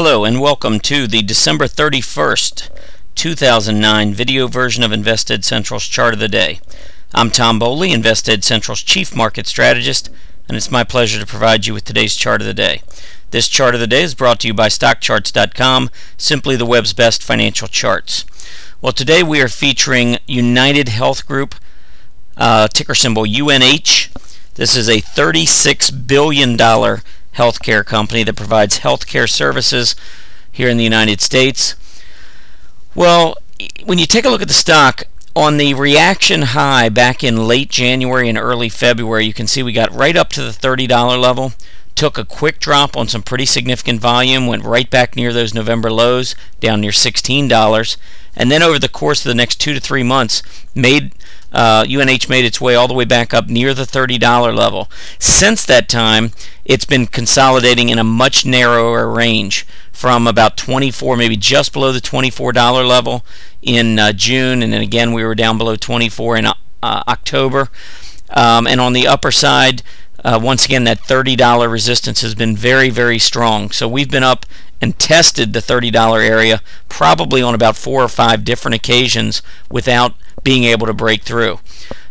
Hello and welcome to the December 31st, 2009 video version of Invested Central's Chart of the Day. I'm Tom Bowley, Invested Central's Chief Market Strategist, and it's my pleasure to provide you with today's Chart of the Day. This Chart of the Day is brought to you by stochastics.com, simply the web's best financial charts. Well, today we are featuring United Health Group, ticker symbol UNH. This is a $36 billion healthcare company that provides healthcare services here in the United States. Well, when you take a look at the stock, on the reaction high back in late January and early February, you can see we got right up to the $30 level, took a quick drop on some pretty significant volume, went right back near those November lows, down near $16, and then over the course of the next 2 to 3 months, UNH made its way all the way back up near the $30 level. Since that time, it's been consolidating in a much narrower range from about 24, maybe just below the $24 level in June, and then again we were down below 24 in October. And on the upper side, once again, that $30 resistance has been very, very strong. So we've been up and tested the $30 area probably on about 4 or 5 different occasions without being able to break through.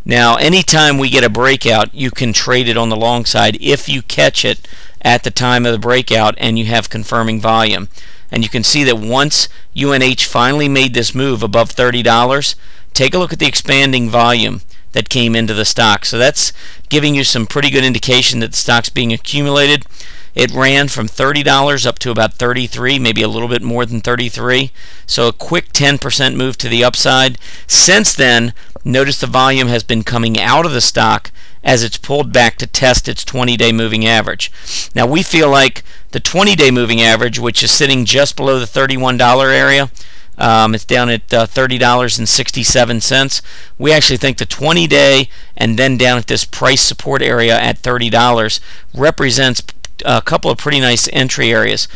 Now, anytime we get a breakout, you can trade it on the long side if you catch it at the time of the breakout and you have confirming volume. And you can see that once UNH finally made this move above $30, take a look at the expanding volume that came into the stock. So that's giving you some pretty good indication that the stock's being accumulated. It ran from $30 up to about $33, maybe a little bit more than $33. So a quick 10% move to the upside. Since then, notice the volume has been coming out of the stock as it's pulled back to test its 20-day moving average. Now we feel like the 20-day moving average, which is sitting just below the $31 area, it's down at $30.67. We actually think the 20-day and then down at this price support area at $30 represents a couple of pretty nice entry areas.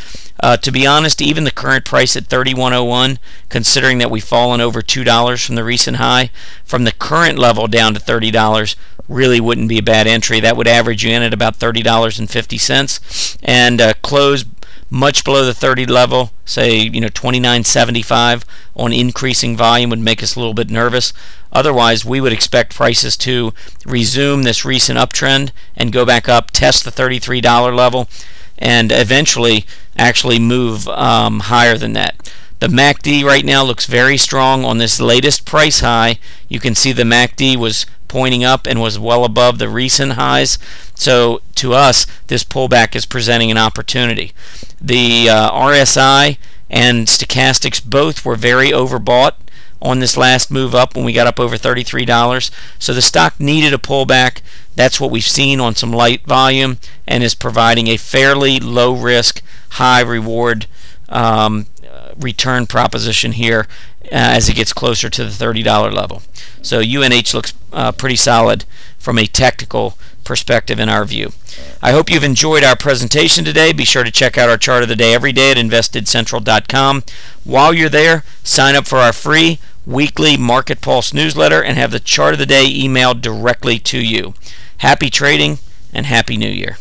To be honest, even the current price at $31.01, considering that we've fallen over $2 from the recent high, from the current level down to $30 really wouldn't be a bad entry. That would average you in at about $30.50 and close much below the 30 level, say $29.75 on increasing volume would make us a little bit nervous. Otherwise, we would expect prices to resume this recent uptrend and go back up, test the $33 level, and eventually actually move higher than that. The MACD right now looks very strong on this latest price high. You can see the MACD was pointing up and was well above the recent highs. So to us, this pullback is presenting an opportunity. The RSI and stochastics both were very overbought on this last move up when we got up over $33. So the stock needed a pullback. That's what we've seen on some light volume and is providing a fairly low risk, high reward return proposition here as it gets closer to the $30 level. So UNH looks pretty solid from a technical perspective in our view. I hope you've enjoyed our presentation today. Be sure to check out our chart of the day every day at investedcentral.com. While you're there, sign up for our free weekly Market Pulse newsletter and have the chart of the day emailed directly to you. Happy trading and Happy New Year.